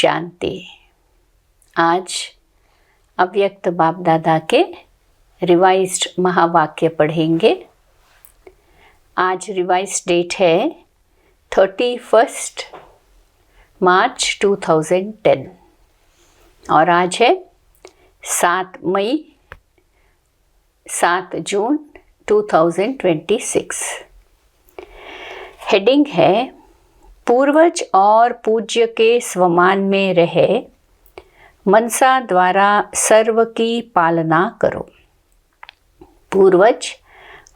शांति। आज अव्यक्त बाप दादा के रिवाइज्ड महावाक्य पढ़ेंगे। आज रिवाइज डेट है 31 मार्च 2010 और आज है 7 जून 2026। हेडिंग है पूर्वज और पूज्य के स्वमान में रहे मनसा द्वारा सर्व की पालना करो। पूर्वज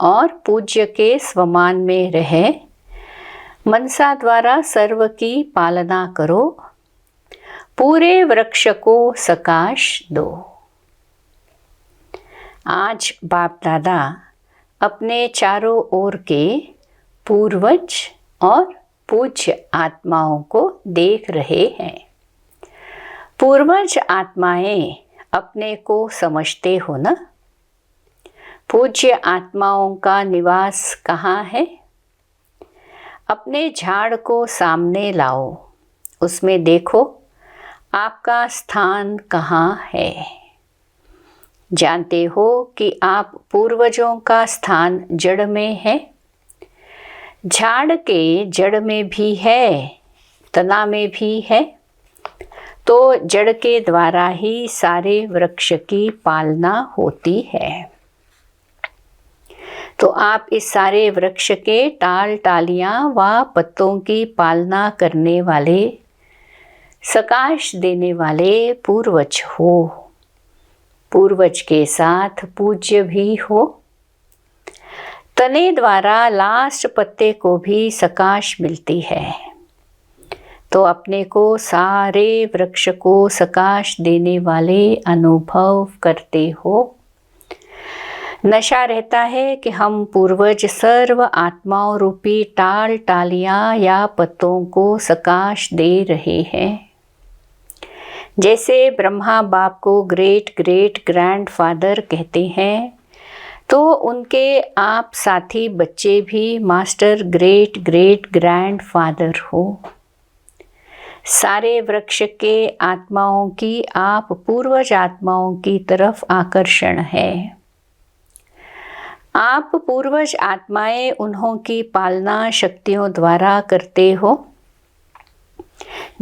और पूज्य के स्वमान में रहे मनसा द्वारा सर्व की पालना करो, पूरे वृक्ष को सकाश दो। आज बाप दादा अपने चारों ओर के पूर्वज और पूज्य आत्माओं को देख रहे हैं। पूर्वज आत्माएं अपने को समझते हो ना? पूज्य आत्माओं का निवास कहाँ है? अपने झाड़ को सामने लाओ, उसमें देखो आपका स्थान कहाँ है। जानते हो कि आप पूर्वजों का स्थान जड़ में है। झाड़ के जड़ में भी है, तना में भी है, तो जड़ के द्वारा ही सारे वृक्ष की पालना होती है। तो आप इस सारे वृक्ष के टाल टालियाँ व पत्तों की पालना करने वाले, सकाश देने वाले पूर्वज हो। पूर्वज के साथ पूज्य भी हो। तने द्वारा लास्ट पत्ते को भी सकाश मिलती है, तो अपने को सारे वृक्ष को सकाश देने वाले अनुभव करते हो। नशा रहता है कि हम पूर्वज सर्व आत्माओं रूपी टाल टालियाँ या पत्तों को सकाश दे रहे हैं। जैसे ब्रह्मा बाप को ग्रेट ग्रेट ग्रैंडफादर कहते हैं, तो उनके आप साथी बच्चे भी मास्टर ग्रेट ग्रेट ग्रैंडफादर हो। सारे वृक्ष के आत्माओं की आप पूर्वज आत्माओं की तरफ आकर्षण है। आप पूर्वज आत्माएं उन्हों की पालना शक्तियों द्वारा करते हो।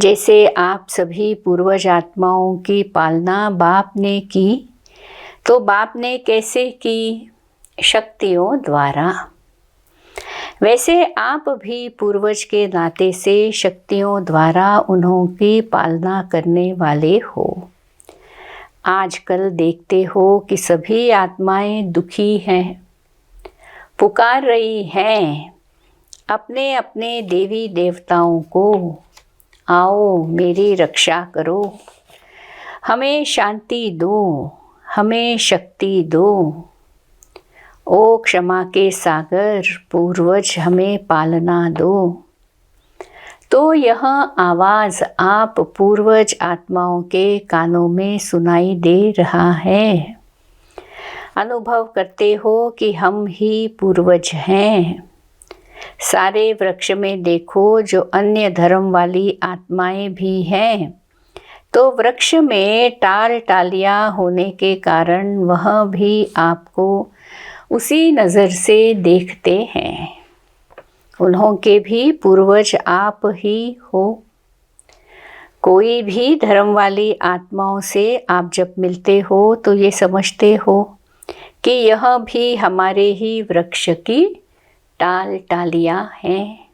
जैसे आप सभी पूर्वज आत्माओं की पालना बाप ने की, तो बाप ने कैसे की? शक्तियों द्वारा। वैसे आप भी पूर्वज के नाते से शक्तियों द्वारा उन्हों की पालना करने वाले हो। आजकल देखते हो कि सभी आत्माएं दुखी हैं, पुकार रही हैं अपने अपने देवी देवताओं को, आओ मेरी रक्षा करो, हमें शांति दो, हमें शक्ति दो। ओ क्षमा के सागर पूर्वज हमें पालना दो। तो यह आवाज़ आप पूर्वज आत्माओं के कानों में सुनाई दे रहा है। अनुभव करते हो कि हम ही पूर्वज हैं। सारे वृक्ष में देखो जो अन्य धर्म वाली आत्माएं भी हैं, तो वृक्ष में टाल टालियाँ होने के कारण वह भी आपको उसी नज़र से देखते हैं। उन्हों के भी पूर्वज आप ही हो। कोई भी धर्म वाली आत्माओं से आप जब मिलते हो तो ये समझते हो कि यह भी हमारे ही वृक्ष की टाल टालियाँ हैं।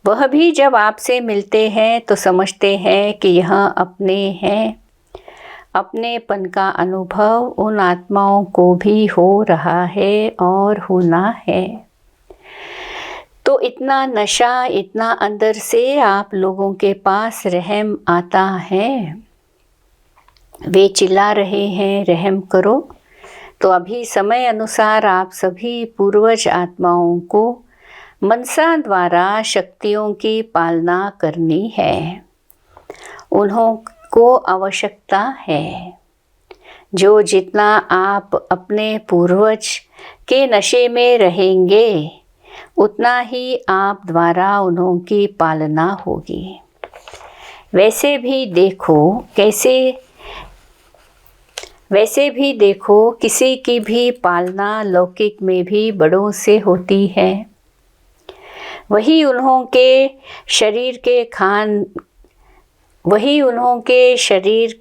वह भी जब आपसे मिलते हैं तो समझते हैं कि यह अपने हैं। अपनेपन का अनुभव उन आत्माओं को भी हो रहा है और होना है। तो इतना नशा, इतना अंदर से आप लोगों के पास रहम आता है। वे चिल्ला रहे हैं रहम करो। तो अभी समय अनुसार आप सभी पूर्वज आत्माओं को मनसा द्वारा शक्तियों की पालना करनी है। उन्हों को आवश्यकता है। जो जितना आप अपने पूर्वज के नशे में रहेंगे, उतना ही आप द्वारा उन्हों की पालना होगी। वैसे भी देखो किसी की भी पालना लौकिक में भी बड़ों से होती है। वही उन्हों के शरीर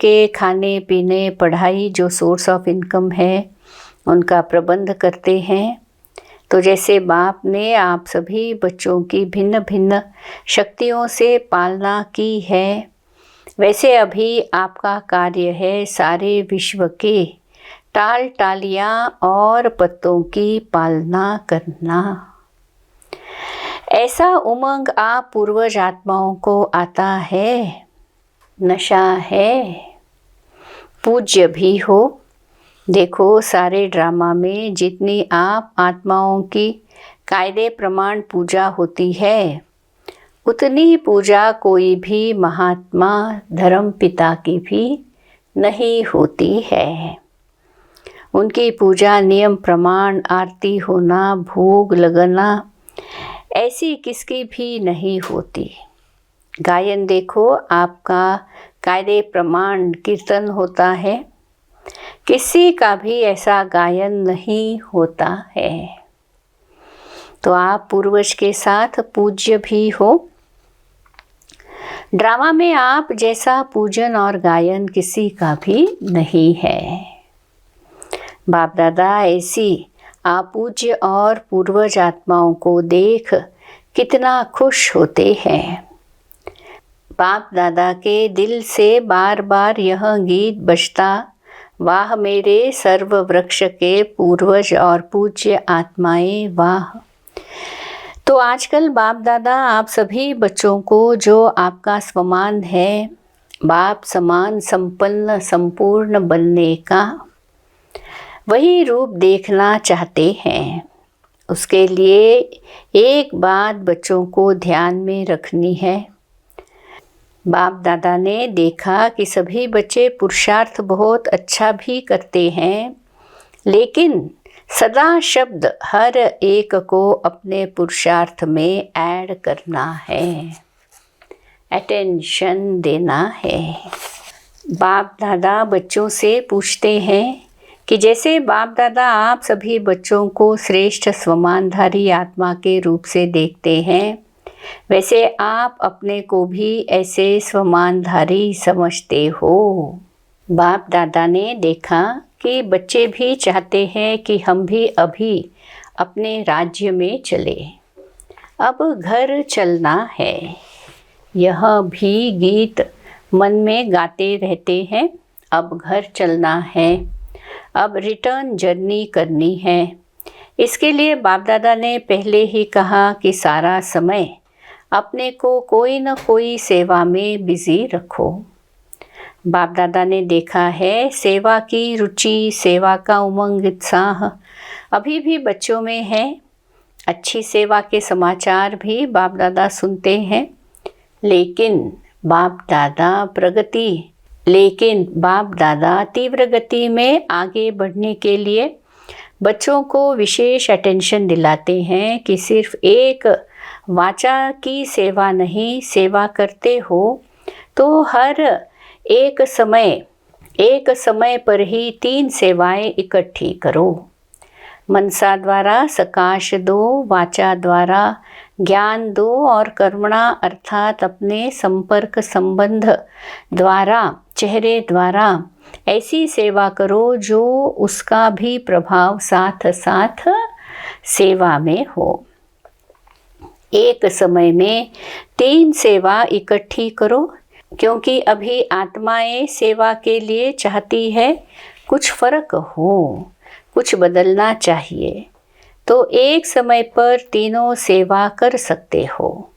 के खाने पीने पढ़ाई जो सोर्स ऑफ इनकम है उनका प्रबंध करते हैं। तो जैसे बाप ने आप सभी बच्चों की भिन्न भिन्न शक्तियों से पालना की है, वैसे अभी आपका कार्य है सारे विश्व के टाल टालियाँ और पत्तों की पालना करना। ऐसा उमंग आप पूर्वज आत्माओं को आता है, नशा है, पूज्य भी हो। देखो सारे ड्रामा में जितनी आप आत्माओं की कायदे प्रमाण पूजा होती है, उतनी पूजा कोई भी महात्मा धर्म पिता की भी नहीं होती है। उनकी पूजा नियम प्रमाण आरती होना भोग लगना ऐसी किसकी भी नहीं होती। गायन देखो आपका कायदे प्रमाण कीर्तन होता है, किसी का भी ऐसा गायन नहीं होता है। तो आप पूर्वज के साथ पूज्य भी हो। ड्रामा में आप जैसा पूजन और गायन किसी का भी नहीं है। बाप दादा ऐसी आपूज्य और पूर्वज आत्माओं को देख कितना खुश होते हैं। बाप दादा के दिल से बार बार यह गीत बजता, वाह मेरे सर्व वृक्ष के पूर्वज और पूज्य आत्माएं वाह। तो आजकल बाप दादा आप सभी बच्चों को जो आपका स्वमान है, बाप समान संपन्न संपूर्ण बनने का वही रूप देखना चाहते हैं। उसके लिए एक बात बच्चों को ध्यान में रखनी है। बाप दादा ने देखा कि सभी बच्चे पुरुषार्थ बहुत अच्छा भी करते हैं, लेकिन सदा शब्द हर एक को अपने पुरुषार्थ में ऐड करना है, अटेंशन देना है। बाप दादा बच्चों से पूछते हैं कि जैसे बाप दादा आप सभी बच्चों को श्रेष्ठ स्वमानधारी आत्मा के रूप से देखते हैं, वैसे आप अपने को भी ऐसे स्वमानधारी समझते हो। बाप दादा ने देखा कि बच्चे भी चाहते हैं कि हम भी अभी अपने राज्य में चले, अब घर चलना है। यह भी गीत मन में गाते रहते हैं, अब घर चलना है, अब रिटर्न जर्नी करनी है। इसके लिए बाप दादा ने पहले ही कहा कि सारा समय अपने को कोई न कोई सेवा में बिजी रखो। बाप दादा ने देखा है सेवा की रुचि, सेवा का उमंग उत्साह अभी भी बच्चों में है। अच्छी सेवा के समाचार भी बाप दादा सुनते हैं, लेकिन बाप दादा तीव्र गति में आगे बढ़ने के लिए बच्चों को विशेष अटेंशन दिलाते हैं कि सिर्फ एक वाचा की सेवा नहीं, सेवा करते हो तो हर एक समय पर ही 3 सेवाएं इकट्ठी करो। मनसा द्वारा सकाश दो, वाचा द्वारा ज्ञान दो और कर्मणा अर्थात अपने संपर्क संबंध द्वारा, चेहरे द्वारा ऐसी सेवा करो जो उसका भी प्रभाव साथ साथ सेवा में हो। एक समय में 3 सेवा इकट्ठी करो, क्योंकि अभी आत्माएं सेवा के लिए चाहती है कुछ फर्क हो, कुछ बदलना चाहिए। तो एक समय पर तीनों सेवा कर सकते हो।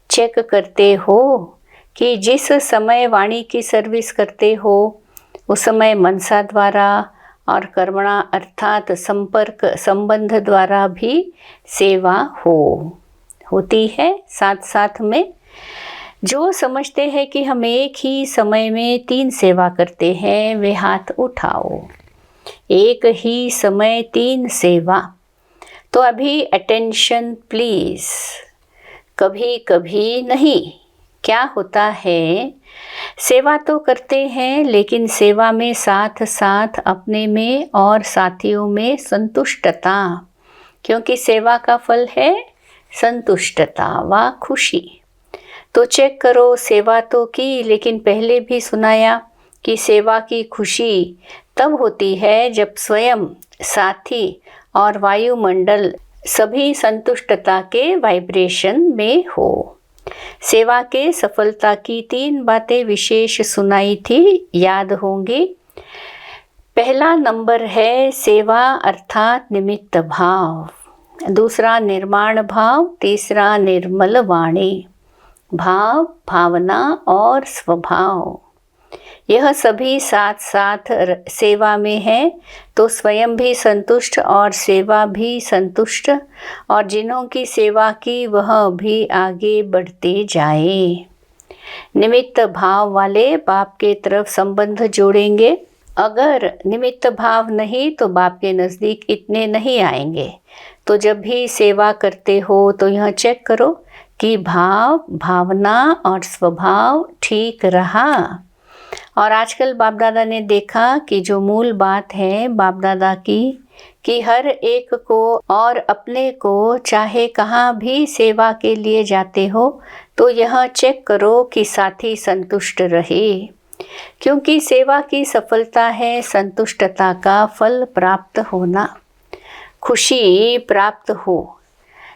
चेक करते हो कि जिस समय वाणी की सर्विस करते हो उस समय मनसा द्वारा और कर्मणा अर्थात संपर्क संबंध द्वारा भी सेवा होती है। साथ साथ में जो समझते हैं कि हम एक ही समय में 3 सेवा करते हैं, वे हाथ उठाओ। एक ही समय 3 सेवा। तो अभी अटेंशन प्लीज़। कभी कभी नहीं। क्या होता है, सेवा तो करते हैं लेकिन सेवा में साथ साथ अपने में और साथियों में संतुष्टता, क्योंकि सेवा का फल है संतुष्टता व खुशी। तो चेक करो, सेवा तो की लेकिन पहले भी सुनाया कि सेवा की खुशी तब होती है जब स्वयं, साथी और वायुमंडल सभी संतुष्टता के वाइब्रेशन में हो। सेवा के सफलता की 3 बातें विशेष सुनाई थी, याद होंगी। पहला नंबर है सेवा अर्थात निमित्त भाव, दूसरा निर्माण भाव, तीसरा निर्मल वाणी। भाव, भावना और स्वभाव, यह सभी साथ साथ सेवा में है तो स्वयं भी संतुष्ट और सेवा भी संतुष्ट, और जिन्हों की सेवा की वह भी आगे बढ़ते जाए। निमित्त भाव वाले बाप के तरफ संबंध जोड़ेंगे। अगर निमित्त भाव नहीं तो बाप के नज़दीक इतने नहीं आएंगे। तो जब भी सेवा करते हो तो यह चेक करो कि भाव, भावना और स्वभाव ठीक रहा। और आजकल बाप दादा ने देखा कि जो मूल बात है बाप दादा की, कि हर एक को और अपने को चाहे कहाँ भी सेवा के लिए जाते हो तो यह चेक करो कि साथी संतुष्ट रहे, क्योंकि सेवा की सफलता है संतुष्टता का फल प्राप्त होना, खुशी प्राप्त हो।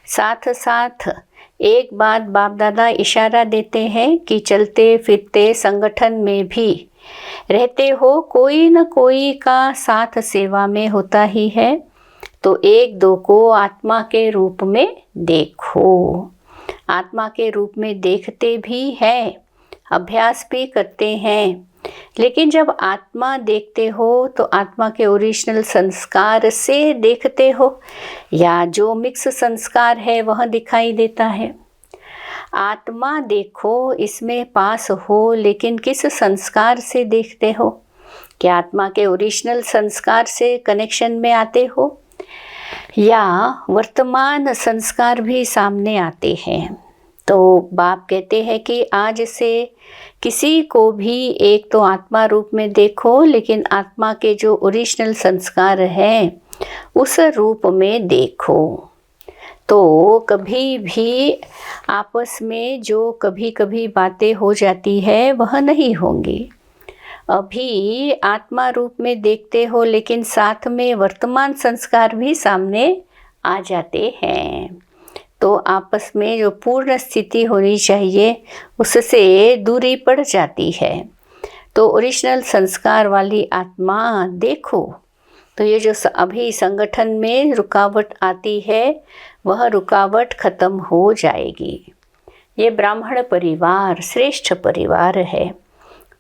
साथ साथ एक बात बाप दादा इशारा देते हैं कि चलते फिरते संगठन में भी रहते हो, कोई न कोई का साथ सेवा में होता ही है, तो एक दो को आत्मा के रूप में देखो। आत्मा के रूप में देखते भी हैं, अभ्यास भी करते हैं, लेकिन जब आत्मा देखते हो तो आत्मा के ओरिजिनल संस्कार से देखते हो या जो मिक्स संस्कार है वह दिखाई देता है। आत्मा देखो, इसमें पास हो, लेकिन किस संस्कार से देखते हो? क्या आत्मा के ओरिजिनल संस्कार से कनेक्शन में आते हो या वर्तमान संस्कार भी सामने आते हैं? तो बाप कहते हैं कि आज से किसी को भी एक तो आत्मा रूप में देखो, लेकिन आत्मा के जो ओरिजिनल संस्कार हैं उस रूप में देखो। तो कभी भी आपस में जो कभी कभी बातें हो जाती है वह नहीं होंगी। अभी आत्मा रूप में देखते हो लेकिन साथ में वर्तमान संस्कार भी सामने आ जाते हैं। तो आपस में जो पूर्ण स्थिति होनी चाहिए उससे दूरी पड़ जाती है। तो ओरिजिनल संस्कार वाली आत्मा देखो। तो ये जो अभी संगठन में रुकावट आती है वह रुकावट खत्म हो जाएगी। ये ब्राह्मण परिवार श्रेष्ठ परिवार है,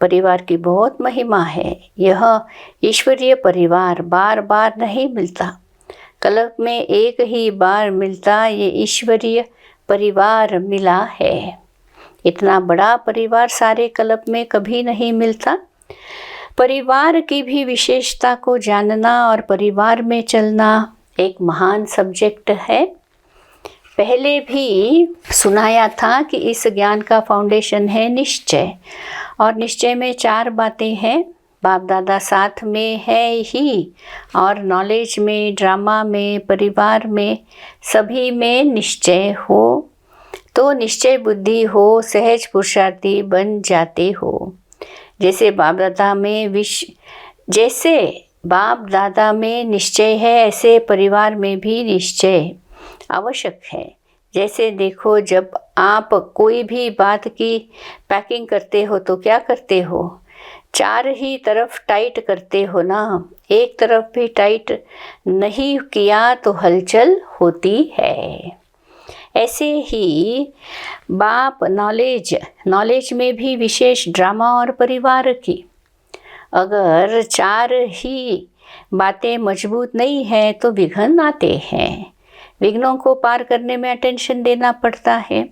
परिवार की बहुत महिमा है। यह ईश्वरीय परिवार बार बार नहीं मिलता, कल्प में एक ही बार मिलता, ये ईश्वरीय परिवार मिला है। इतना बड़ा परिवार सारे कल्प में कभी नहीं मिलता। परिवार की भी विशेषता को जानना और परिवार में चलना एक महान सब्जेक्ट है। पहले भी सुनाया था कि इस ज्ञान का फाउंडेशन है निश्चय, और निश्चय में 4 बातें हैं। बाप दादा साथ में है ही, और नॉलेज में, ड्रामा में, परिवार में, सभी में निश्चय हो तो निश्चय बुद्धि हो, सहज पुरुषार्थी बन जाते हो। जैसे बाप दादा में जैसे बाप दादा में निश्चय है, ऐसे परिवार में भी निश्चय आवश्यक है। जैसे देखो, जब आप कोई भी बात की पैकिंग करते हो तो क्या करते हो? 4 ही तरफ टाइट करते हो ना, एक तरफ भी टाइट नहीं किया तो हलचल होती है। ऐसे ही बाप नॉलेज में भी विशेष ड्रामा और परिवार की, अगर 4 ही बातें मजबूत नहीं है तो विघ्न आते हैं। विघ्नों को पार करने में अटेंशन देना पड़ता है।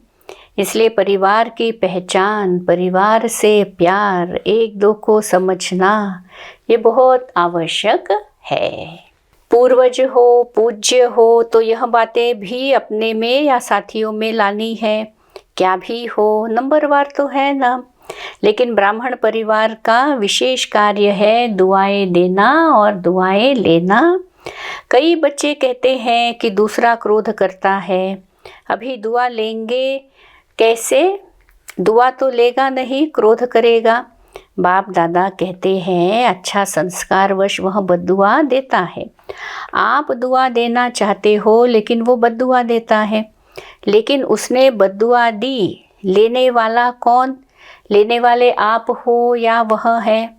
इसलिए परिवार की पहचान, परिवार से प्यार, एक दो को समझना, ये बहुत आवश्यक है। पूर्वज हो, पूज्य हो तो यह बातें भी अपने में या साथियों में लानी है। क्या भी हो, नंबरवार तो है ना, लेकिन ब्राह्मण परिवार का विशेष कार्य है दुआएं देना और दुआएं लेना। कई बच्चे कहते हैं कि दूसरा क्रोध करता है, अभी दुआ लेंगे कैसे, दुआ तो लेगा नहीं, क्रोध करेगा। बाप दादा कहते हैं अच्छा संस्कारवश वह बद्दुआ देता है। आप दुआ देना चाहते हो लेकिन वो बद्दुआ देता है, लेकिन उसने बद्दुआ दी, लेने वाला कौन, लेने वाले आप हो या वह है,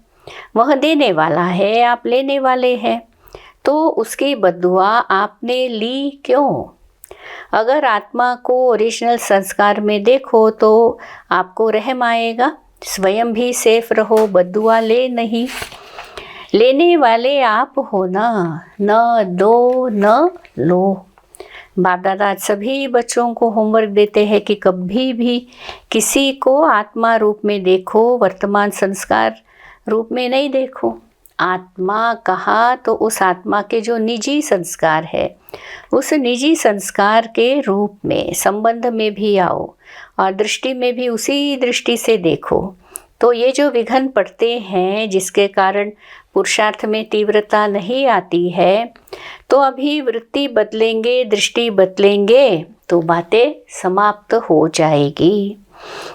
वह देने वाला है, आप लेने वाले हैं, तो उसकी बद्दुआ आपने ली क्यों। अगर आत्मा को ओरिजिनल संस्कार में देखो तो आपको रहम आएगा, स्वयं भी सेफ रहो, बद्दुआ ले नहीं, लेने वाले आप हो ना, न दो न लो। बाप दादा सभी बच्चों को होमवर्क देते हैं कि कभी भी किसी को आत्मा रूप में देखो, वर्तमान संस्कार रूप में नहीं देखो। आत्मा कहा तो उस आत्मा के जो निजी संस्कार है, उस निजी संस्कार के रूप में संबंध में भी आओ और दृष्टि में भी उसी दृष्टि से देखो। तो ये जो विघ्न पड़ते हैं जिसके कारण पुरुषार्थ में तीव्रता नहीं आती है, तो अभी वृत्ति बदलेंगे, दृष्टि बदलेंगे तो बातें समाप्त हो जाएगी।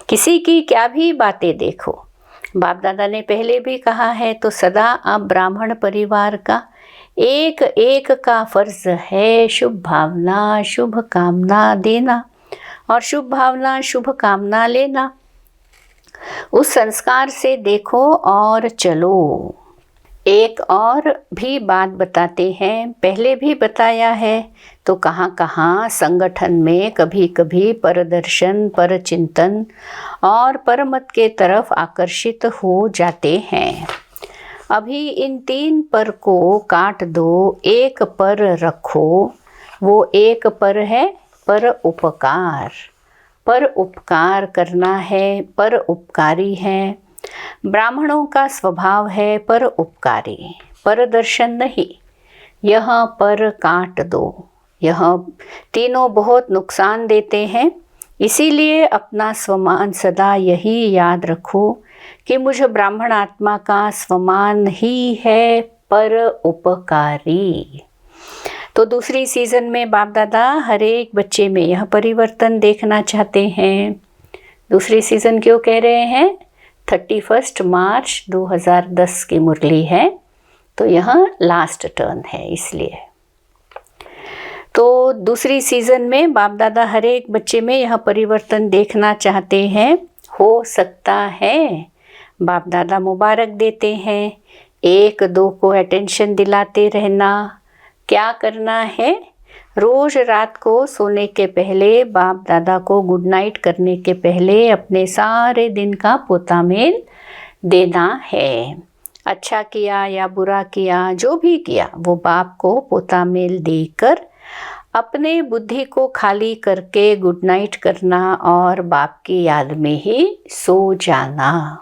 किसी की क्या भी बातें देखो, बाप दादा ने पहले भी कहा है, तो सदा आप ब्राह्मण परिवार का एक एक का फर्ज है शुभ भावना शुभ कामना देना और शुभ भावना शुभ कामना लेना। उस संस्कार से देखो और चलो। एक और भी बात बताते हैं, पहले भी बताया है, तो कहाँ कहाँ संगठन में कभी कभी परदर्शन, परचिंतन और परमत के तरफ आकर्षित हो जाते हैं। अभी इन 3 पर को काट दो, एक पर रखो। वो एक पर है पर उपकार, पर उपकार करना है, पर उपकारी है। ब्राह्मणों का स्वभाव है पर उपकारी, पर दर्शन नहीं। यहाँ पर काट दो, यह तीनों बहुत नुकसान देते हैं, इसीलिए अपना स्वमान सदा यही याद रखो कि मुझ ब्राह्मण आत्मा का स्वमान ही है पर उपकारी। तो दूसरी सीज़न में बाप दादा हर एक बच्चे में यह परिवर्तन देखना चाहते हैं। दूसरी सीज़न क्यों कह रहे हैं, 31 मार्च 2010 की मुरली है, तो यह लास्ट टर्न है इसलिए। तो दूसरी सीज़न में बाप दादा हर एक बच्चे में यह परिवर्तन देखना चाहते हैं। हो सकता है बाप दादा मुबारक देते हैं, 1-2 को अटेंशन दिलाते रहना। क्या करना है, रोज़ रात को सोने के पहले बाप दादा को गुड नाइट करने के पहले अपने सारे दिन का पोतामेल देना है। अच्छा किया या बुरा किया, जो भी किया वो बाप को पोतामेल देकर अपने बुद्धि को खाली करके गुड नाइट करना और बाप की याद में ही सो जाना।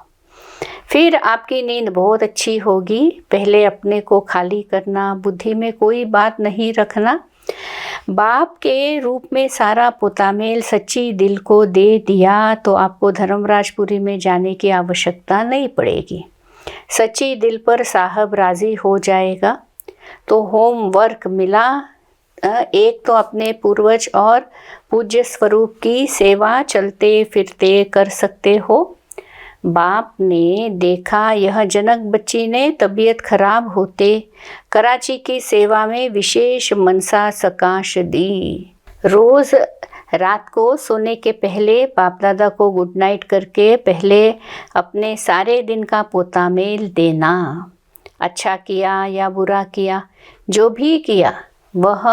फिर आपकी नींद बहुत अच्छी होगी। पहले अपने को खाली करना, बुद्धि में कोई बात नहीं रखना। बाप के रूप में सारा पोतामेल सच्ची दिल को दे दिया तो आपको धर्मराजपुरी में जाने की आवश्यकता नहीं पड़ेगी। सच्ची दिल पर साहब राज़ी हो जाएगा। तो होमवर्क मिला, एक तो अपने पूर्वज और पूज्य स्वरूप की सेवा चलते फिरते कर सकते हो। बाप ने देखा यह जनक बच्ची ने तबीयत खराब होते कराची की सेवा में विशेष मनसा सकाश दी। रोज़ रात को सोने के पहले बाप दादा को गुड नाइट करके पहले अपने सारे दिन का पोतामेल देना। अच्छा किया या बुरा किया, जो भी किया वह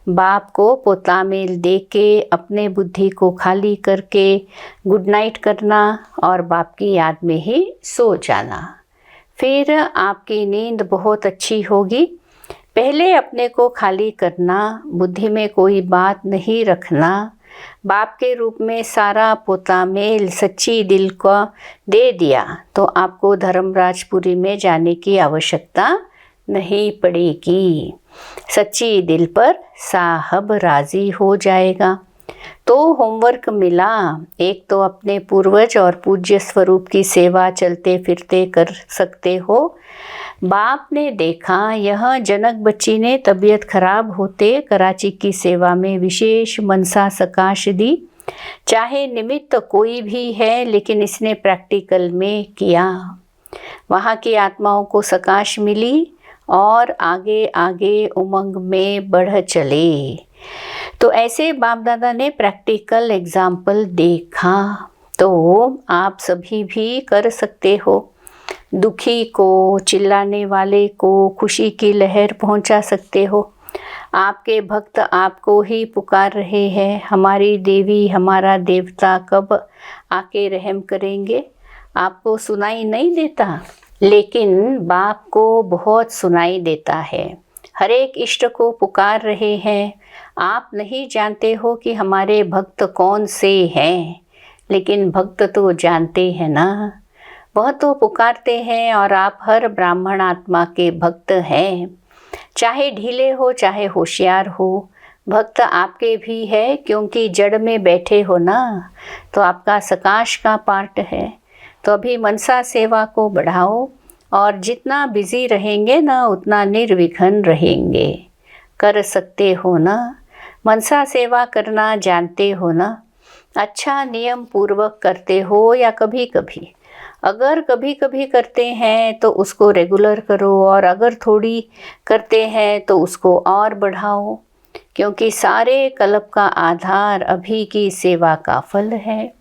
बाप को पोतामेल दे के अपने बुद्धि को खाली करके गुड नाइट करना और बाप की याद में ही सो जाना। फिर आपकी नींद बहुत अच्छी होगी। पहले अपने को खाली करना, बुद्धि में कोई बात नहीं रखना। बाप के रूप में सारा पोतामेल सच्ची दिल को दे दिया तो आपको धर्मराजपुरी में जाने की आवश्यकता नहीं पड़ेगी। सच्ची दिल पर साहब राज़ी हो जाएगा। तो होमवर्क मिला, एक तो अपने पूर्वज और पूज्य स्वरूप की सेवा चलते फिरते कर सकते हो। बाप ने देखा यह जनक बच्ची ने तबीयत खराब होते कराची की सेवा में विशेष मनसा सकाश दी। चाहे निमित्त कोई भी है, लेकिन इसने प्रैक्टिकल में किया। वहाँ की आत्माओं को सकाश मिली और आगे आगे उमंग में बढ़ चले। तो ऐसे बाप दादा ने प्रैक्टिकल एग्जाम्पल देखा, तो आप सभी भी कर सकते हो। दुखी को, चिल्लाने वाले को खुशी की लहर पहुंचा सकते हो। आपके भक्त आपको ही पुकार रहे हैं, हमारी देवी, हमारा देवता कब आके रहम करेंगे। आपको सुनाई नहीं देता, लेकिन बाप को बहुत सुनाई देता है। हर एक इष्ट को पुकार रहे हैं। आप नहीं जानते हो कि हमारे भक्त कौन से हैं, लेकिन भक्त तो जानते हैं ना। वह तो पुकारते हैं और आप हर ब्राह्मण आत्मा के भक्त हैं। चाहे ढीले हो चाहे होशियार हो, भक्त आपके भी है, क्योंकि जड़ में बैठे हो ना, तो आपका सकाश का पार्ट है। तो अभी मनसा सेवा को बढ़ाओ, और जितना बिजी रहेंगे ना उतना निर्विघ्न रहेंगे। कर सकते हो ना, मनसा सेवा करना जानते हो ना। अच्छा नियम पूर्वक करते हो या कभी कभी? अगर कभी कभी करते हैं तो उसको रेगुलर करो, और अगर थोड़ी करते हैं तो उसको और बढ़ाओ, क्योंकि सारे कल्प का आधार अभी की सेवा का फल है।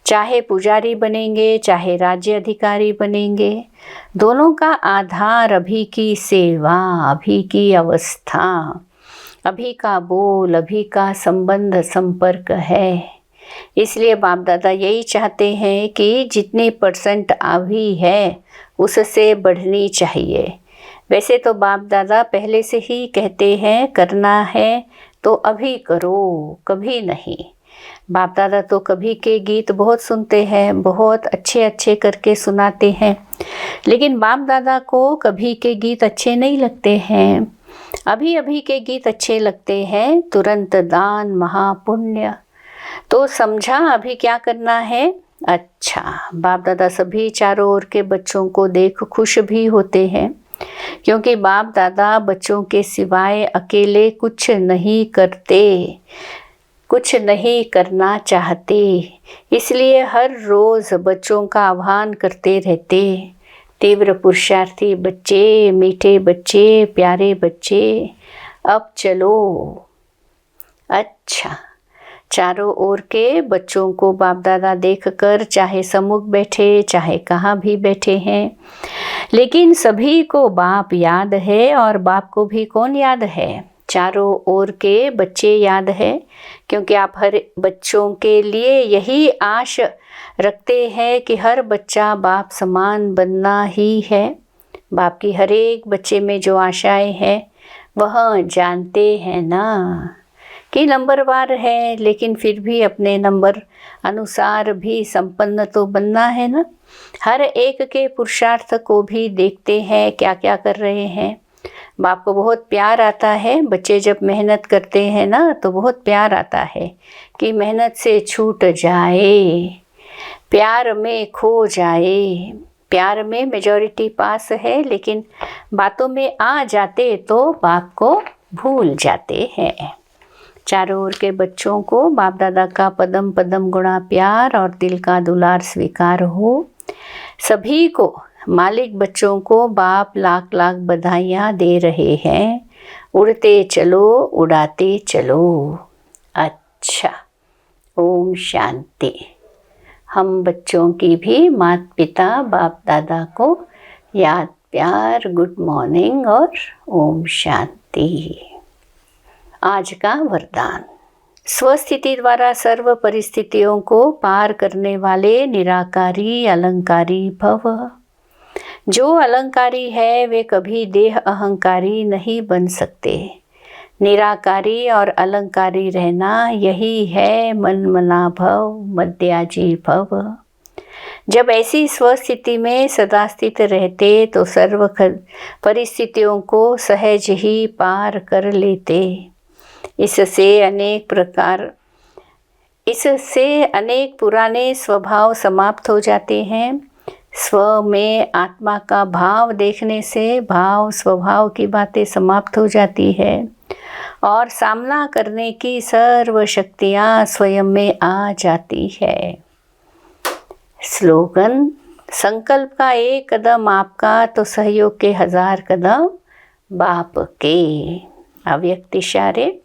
चाहे पुजारी बनेंगे चाहे राज्य अधिकारी बनेंगे, दोनों का आधार अभी की सेवा, अभी की अवस्था, अभी का बोल, अभी का संबंध संपर्क है। इसलिए बाप दादा यही चाहते हैं कि जितनी % अभी है उससे बढ़नी चाहिए। वैसे तो बाप दादा पहले से ही कहते हैं करना है तो अभी करो, कभी नहीं। बाप दादा तो कभी के गीत बहुत सुनते हैं, बहुत अच्छे अच्छे करके सुनाते हैं, लेकिन बाप दादा को कभी के गीत अच्छे नहीं लगते हैं। अभी अभी के गीत अच्छे लगते हैं। तुरंत दान महापुण्य। तो समझा अभी क्या करना है? अच्छा, बाप दादा सभी चारों ओर के बच्चों को देख खुश भी होते हैं, क्योंकि बाप दादा बच्चों के सिवाय अकेले कुछ नहीं करते, कुछ नहीं करना चाहते। इसलिए हर रोज़ बच्चों का आह्वान करते रहते। तीव्र पुरुषार्थी बच्चे, मीठे बच्चे, प्यारे बच्चे, अब चलो। अच्छा, चारों ओर के बच्चों को बाप दादा देखकर, चाहे सम्मुख बैठे चाहे कहाँ भी बैठे हैं, लेकिन सभी को बाप याद है। और बाप को भी कौन याद है? चारों ओर के बच्चे याद है, क्योंकि आप हर बच्चों के लिए यही आश रखते हैं कि हर बच्चा बाप समान बनना ही है। बाप की हर एक बच्चे में जो आशाएं हैं वह जानते हैं ना कि नंबरवार है, लेकिन फिर भी अपने नंबर अनुसार भी संपन्न तो बनना है ना। हर एक के पुरुषार्थ को भी देखते हैं क्या क्या कर रहे हैं। बाप को बहुत प्यार आता है, बच्चे जब मेहनत करते हैं ना तो बहुत प्यार आता है कि मेहनत से छूट जाए, प्यार में खो जाए। प्यार में मेजॉरिटी पास है, लेकिन बातों में आ जाते तो बाप को भूल जाते हैं। चारों ओर के बच्चों को बाप दादा का पदम पदम गुणा प्यार और दिल का दुलार स्वीकार हो। सभी को, मालिक बच्चों को बाप लाख लाख बधाइयाँ दे रहे हैं। उड़ते चलो, उड़ाते चलो। अच्छा, ओम शांति। हम बच्चों की भी माता पिता बाप दादा को याद प्यार, गुड मॉर्निंग और ओम शांति। आज का वरदान। स्वस्थिति द्वारा सर्व परिस्थितियों को पार करने वाले निराकारी अलंकारी भव। जो अलंकारी है वे कभी देह अहंकारी नहीं बन सकते। निराकारी और अलंकारी रहना यही है मन मना भव मध्याजी भव। जब ऐसी स्वस्थिति में सदा स्थित रहते तो सर्व परिस्थितियों को सहज ही पार कर लेते। इससे अनेक प्रकार इससे अनेक पुराने स्वभाव समाप्त हो जाते हैं। स्व में आत्मा का भाव देखने से भाव स्वभाव की बातें समाप्त हो जाती है और सामना करने की सर्व शक्तियाँ स्वयं में आ जाती है। स्लोगन: संकल्प का एक कदम आपका तो सहयोग के 1000 कदम बाप के। अव्यक्त इशारे: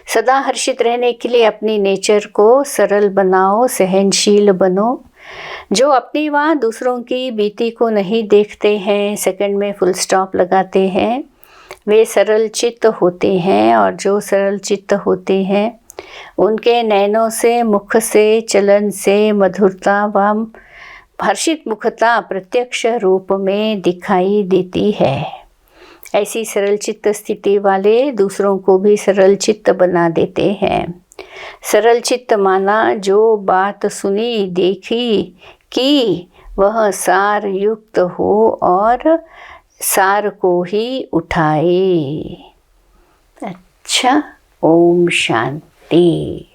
सदा हर्षित रहने के लिए अपनी नेचर को सरल बनाओ, सहनशील बनो। जो अपनी व दूसरों की बीती को नहीं देखते हैं, सेकंड में फुल स्टॉप लगाते हैं, वे सरल चित्त होते हैं। और जो सरल चित्त होते हैं उनके नैनों से, मुख से, चलन से मधुरता व हर्षित मुखता प्रत्यक्ष रूप में दिखाई देती है। ऐसी सरल चित्त स्थिति वाले दूसरों को भी सरल चित्त बना देते हैं। सरल चित्त माना जो बात सुनी देखी कि वह सार युक्त हो और सार को ही उठाए। अच्छा, ओम शांति।